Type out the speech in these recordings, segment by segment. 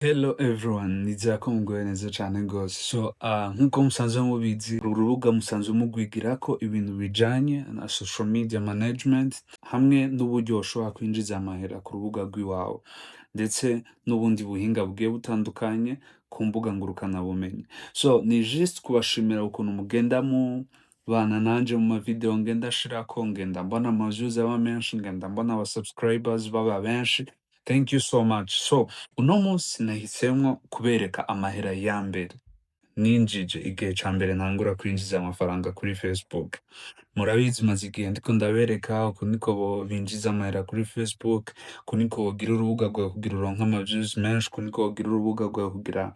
Hello everyone, nizera ko muguwe neza cane gose. Nkuko musanzwe mubizi, uru rubuga musanzwe mugwigirako ibintu bijanye na social media management hamwe n'uburyo woshobora kwinjiza amahera ku rubuga rw'iwawe, ndetse n'ubundi buhinga bugiye butandukanye ku mbuga ngurukanabumenyi. Ni juste kubashimira ukuntu mugenda mubana nanje mu mavideo ngenda nshirako, ngenda mbona ama views aba menshi, ngenda mbona aba subscribers baba benshi. Thank you so much. Uno munsi nahisemwo kubereka amahera ya mbere ninjije igihe ca mbere ntangura kwinjiza amafaranga kuri Facebook. Murabizi maze igihe ndiko ndabereka uku niko binjiza amahera kuri Facebook, uku niko wogira urubuga rwawe kugira uronke ama views menshi, uku niko wogira urubuga rwawe kugira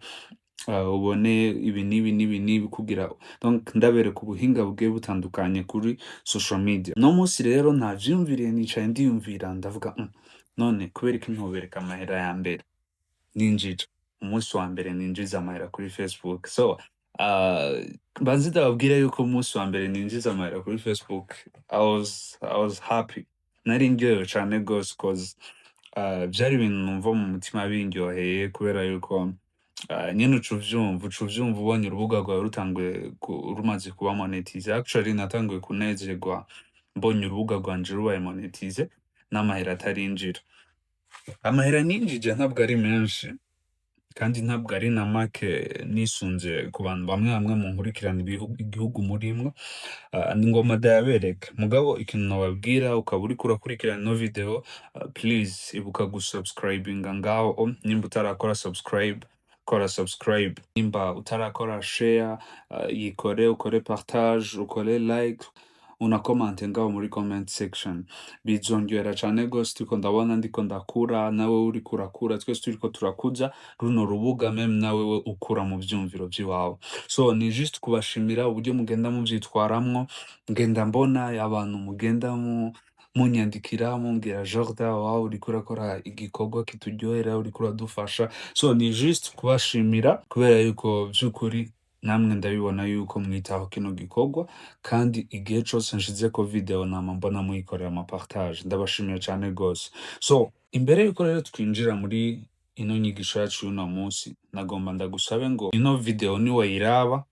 ubone ibi n'ibi n'ibi n'ibi kugira donc ndabereka ubuhinga bugiye butandukanye kuri social media. Uno munsi rero navyiyumviriye nicaye ndiyumvira ndavuga none kuberiki ntobereka amahera ya mbere ninjije umunsi wa mbere ninjiza amahera kuri Facebook. Mbanze ndababwira yuko umunsi wa mbere ninjiza amahera kuri Facebook, I was happy. Nari ndyohewe cane gose 'cause vyari ibintu numva mu mutima bindyoheye kubera yuko nyene uca uvyumva ubonye urubuga rwawe rumaze kuba monetize. Actually natanguye kunezerwa mbonye urubuga rwanje rubaye monetize n'amahera atarinjira. Amahera ninjije ntabwo ari menshi kandi ntabwo ari na make nisunze ku bantu bamwe bamwe munkurikirana igihugu murimwo. Ni ngoma ndayabereka. Mugabo ikintu nobabwira ukaba uriko urakurikirana ino video, please ibuka gusubscribinga ngaho. Nimba utarakora subscribe, kora subscribe. Nimba utarakora share, yikore, ukore partage, ukore like, unakomante ngaho muri comment section. Bizongerera cane gose turiko ndabona ndiko ndakura, nawe uriko urakura, twese turiko turakuza runo rubuga meme nawewe ukura mu vyumviro vy'iwawe. Ni juste kubashimira uburyo mugenda muvyitwaramwo, ngenda mbona abantu mugenda munyandikira mumbwira Jordan wow uriko urakora igikorwa kituryohera, uriko uradufasha. Ni juste kubashimira kubera yuko vy'ukuri namwe ndabibona yuko mwitaho kino gikorwa, kandi igihe cose nshizeko video nama mbona muyikorera ama partage. Ndabashimiye cane gose. Imbere yuko rero twinjira muri ino nyigisho yacu y'uno munsi, nagomba ndagusabe ngo ino video niwayiraba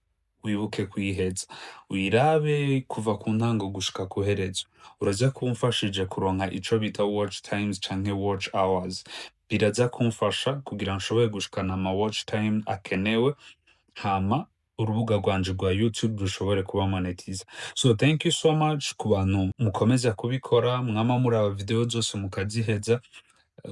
wibuke kuyiheza, uyirabe kuva ku ntango gushika ku herezo. Uraza kumfashije kuronka ico bita watch times canke watch hours. Biraza kumfasha kugira nshobore gushikana ama watch time akenewe, hama urubuga rwanje rwa YouTube rushobore kuba monetize. Thank you so much ku bantu mukomeza kubikora, mwama muraba video zose mukaziheza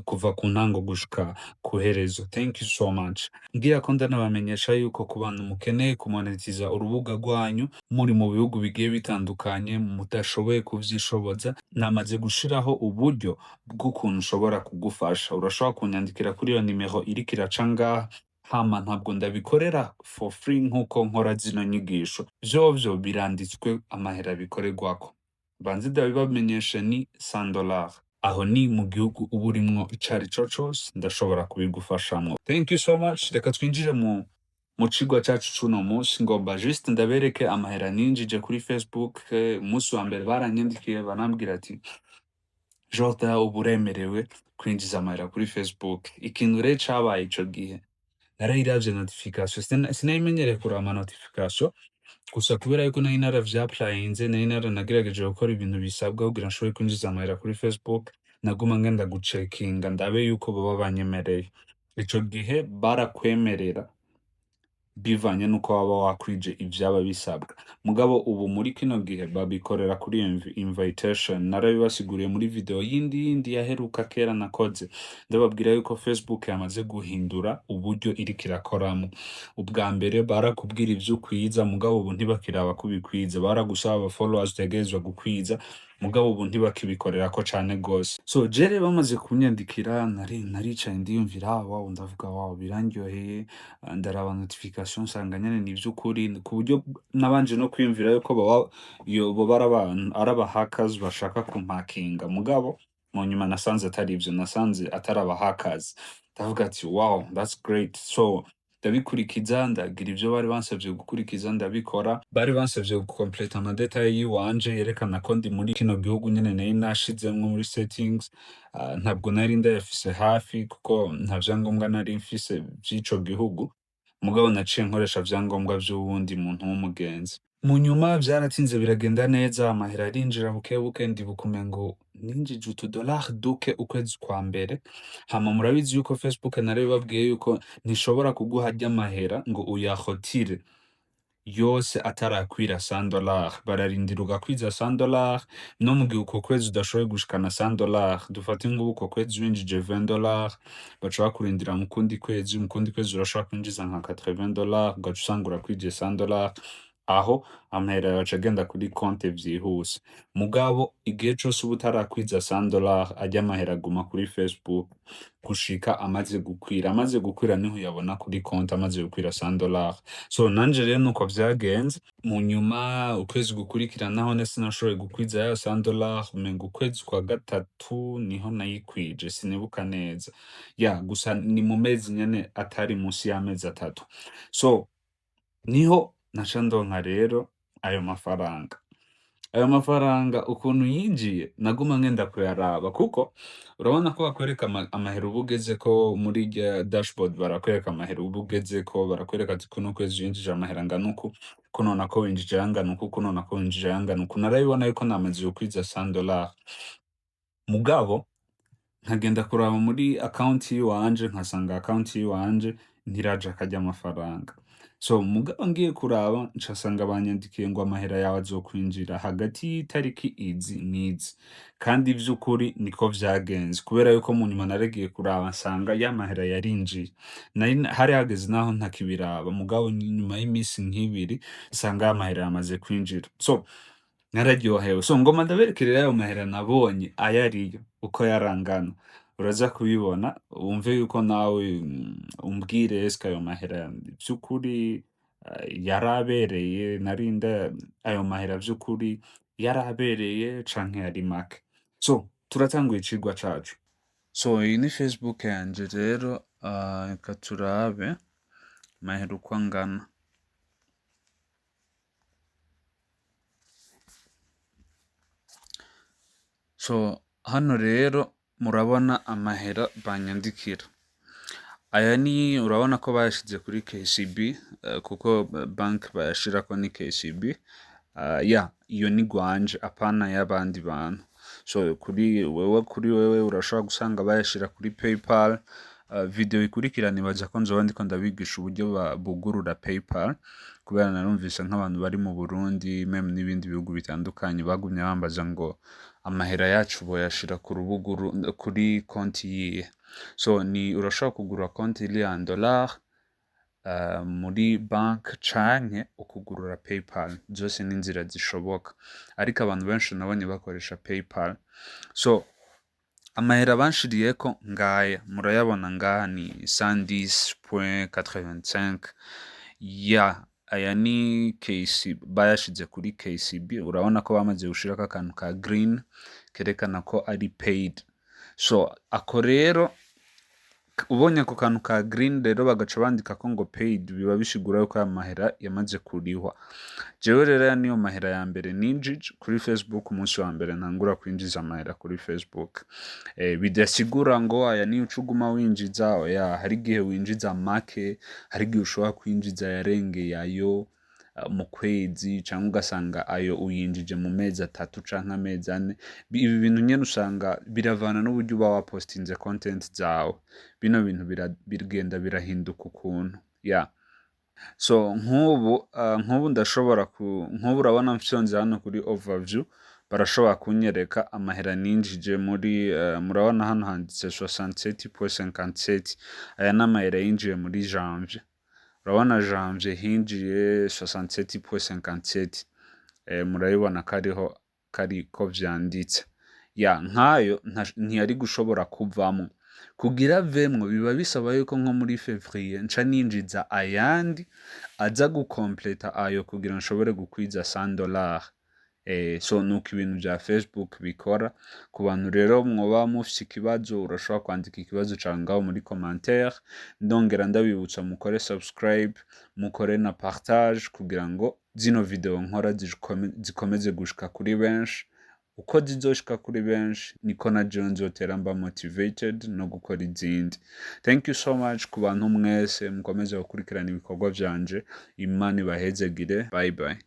kuva ku ntango gushika ku herezo. Thank you so much. Ngira ko ndanabamenyesha yuko ku bantu mukeneye kumonetiza urubuga rwanyu muri mu bihugu bigiye bitandukanye mudashoboye kuvyishoboza, namaze gushiraho uburyo bw'ukuntu ushobora kugufasha. Urashobora kunyandikira kuri iyo nimero iriko iraca ngaha, hama ntabwo ndabikorera for free nkuko nkora zino nyigisho. Vyovyo biranditswe amahera bikorerwako. Banze ndabibamenyeshe ni $100. Aho ni mu gihugu uba urimwo icarico cose ndashobora kubigufashamwo. Thank you so much. Reka twinjire mu cigwa cacu c'uno munsi. Ngomba juste ndabereke amahera ninjije kuri Facebook. Umunsi wa mbere baranyandikiye barambwira ati Jordan ubu uremerewe kwinjiza amahera kuri Facebook. Ikintu rero cabaye ico gihe, narayiravye notification, sinayimenyereye kuraba ama notification, gusa kubera yuko nari naravyapurayinze, nari naranagerageje gukora ibintu bisabwa kugira nshobore kwinjiza amahera kuri Facebook, naguma ngenda gucekinga ndabe yuko boba banyemereye. Ico gihe barakwemerera bivanye nuko waba wakwije ivyaba bisabwa. Mugabo ubu muri kino gihe babikorera kuri invitation. Narabibasiguriye muri video yindi yaheruka kera nakoze. Ndababwira yuko Facebook yamaze guhindura uburyo iriko irakoramo. Ubwa mbere barakubwira ivyo ukwiza, mugabo ubu ntibakiraba ko ubikwiza. Baragusaba aba followers utegerezwa gukwiza, mugabo ubu ntibakibikorerako cane gose. Je rero bamaze kunyandikira naricaye ndiyumvira wow, ndavuga wow birandyoheye, ndaraba notification nsanga nyene ni ivy'ukuri, ku buryo nabanje no kwiyumvira yuko boba ari aba hackers bashaka kumpakinga, mugabo mu nyuma nasanze atari ivyo, nasanze atari aba hackers. Ndavuga ati wow that's great. ndabikurikiza, ndagira ivyo bari bansavye gukurikiza ndabikora, bari bansavye gukompleta amadetaye yiwanje yerekana ko ndi muri kino gihugu nyene nari nashizemwo muri settings, ntabwo nari ndayafise hafi kuko nta vyangombwa nari mfise vy'ico gihugu, mugabo naciye nkoresha vyangombwa vy'uwundi muntu w'umugenzi. Mu nyuma vyaratinze biragenda neza, amahera arinjira bukebuke, ndibuka umengo ninjije $2 duke ukwezi kwa mbere, hama murabizi yuko Facebook narabibabwiye yuko ntishobora kuguha arya mahera ngo uyarotire yose atarakwira $100, bararindira ugakwiza $100, no mu gihe uko kwezi udashoboye gushikana $100, dufate nk'ubu uko kwezi winjije $20, baca bakurindira mu kundi kwezi urashobora kwinjiza nka $80, ugaca usanga urakwije $100, aho amahera yawe aca agenda kuri konte vyihuse. Mugabo igihe cose uba utarakwiza $100, arya amahera aguma kuri Facebook gushika amaze gukwira. Amaze gukwira niho uyabona kuri konte amaze gukwira $100. So nanje rero nuko vyagenze, mu nyuma ukwezi gukurikira nahone sinashoboye gukwiza ya $100, umenga ukwezi kwa gatatu niho nayikwije, sinibuka neza. Gusa ni mu mezi nyene atari musi y'amezi 3. So niho naca ndonka rero ayo mafaranga. Ayo mafaranga ukuntu yinjiye naguma ngenda kuyaraba kuko urabona ko bakwereka amahera uba ugezeko muri rya dashboard, barakwereka amahera uba ugezeko, barakwereka ati kuno kwezi winjije amahera angana uku, kuno nako winjije ayangana uku, kuno nako winjije ayangana uku. Narabibona yuko namaze gukwiza $100, mugabo nkagenda kuraba muri account yiwanje nkasanga account yiwanje ntiraja akarya amafaranga. So mugabo ngiye kuraba nca nsanga banyandikiye ngo amahera yawe azokwinjira hagati y'itariki izi n'izi, kandi vy'ukuri niko vyagenze kubera yuko mu nyuma naragiye kuraba nsanga ya mahera yarinjiye. Hari hageze naho ntakibiraba, mugabo nyuma y'imisi nk'ibiri nsanga ya mahera yamaze kwinjira. So nararyohewe. So ngoma ndaberekerera ayo mahera nabonye ayariyo uko yarangana. Uraza kubibona wumve yuko nawe umbwire eske ayo mahera vy'ukuri yarabereye, narinda ayo mahera vy'ukuri yarabereye canke yari make. So turatanguye icigwa cacu. So iyi ni Facebook yanje rero, reka turabe amahera uko angana. So hano rero murabona amahera banyandikira. Aya ni urabona ko bayashize kuri KCB, kuko bank bayashirako ni KCB. Iyo ni gwanje apana y'abandi bantu. So kuri wewe urashobora gusanga bayashira kuri PayPal. Video ikurikira nibaza ko nzoba ndiko ndabigisha uburyo bugurura PayPal, kubera narumvise nk'abantu bari mu Burundi meme n'ibindi bihugu bitandukanye bagumye bambaza ngo amahera yacu boyashira ku rubuga kuri konti yihe. So ni urashobora kugura konti iri $100 muri bank canke ukugurura PayPal, zose ni inzira zishoboka, ariko abantu benshi nabonye bakoresha PayPal. So amahera banshiriyeko ngaya murayabona ngaha ni 110.85. Aya ni KCB, bayashize kuri KCB. Urabona ko bamaze gushirako akantu ka green kerekana ko ari paid. So ako rero ubonye ako kantu ka green rero bagaca bandikako ngo paid, biba bishigura yuko aya mahera yamaze kurihwa. Jewe rero aya niyo mahera ya mbere ninjije kuri Facebook umunsi wa mbere ntangura kwinjiza amahera kuri Facebook. Bidasigura ngo aya niyo ucuguma winjiza, oya, hari igihe winjiza make, hari igihe ushobora kwinjiza yarengeye ayo mu kwezi, canke ugasanga ayo uyinjije mu mezi 3 canke amezi 4. Ibi bintu nyene usanga biravana n'uburyo uba wapostinze content zawe. Bino bintu bigenda birahinduka ukuntu. So nk'ubu ndashobora nk'ubu urabona mfyonze hano kuri overview, barashobora kunyereka amahera ninjije muri murabona hano handitse 67.57. Aya ni amahera yinjiye muri janvier. Urabona janvier hinjiye 67.57. Murabibona kariho kariko vyanditse. Nkayo ntiyari gushobora kuvamo. Kugira avemwo biba bisaba yuko nko muri Fevrier nca ninjiza ayandi aza gukompleta ayo kugira nshobore gukwiza $100. so nuko ibintu bya Facebook bikora. Ku bantu rero mwoba mufise ikibazo, urashobora kwandika ikibazo cawe ngaho muri commentaire. Ndongera ndabibutsa mukore subscribe, mukore na partage kugira ngo zino video nkora zikomeze gushika kuri benshi. Uko zizoshika kuri benshi niko na jewe nzotera mba motivated no gukora izindi. Thank you so much ku bantu mwese mukomeze gukurikirana ibikorwa vyanje. Imana ibahezagire. Bye bye.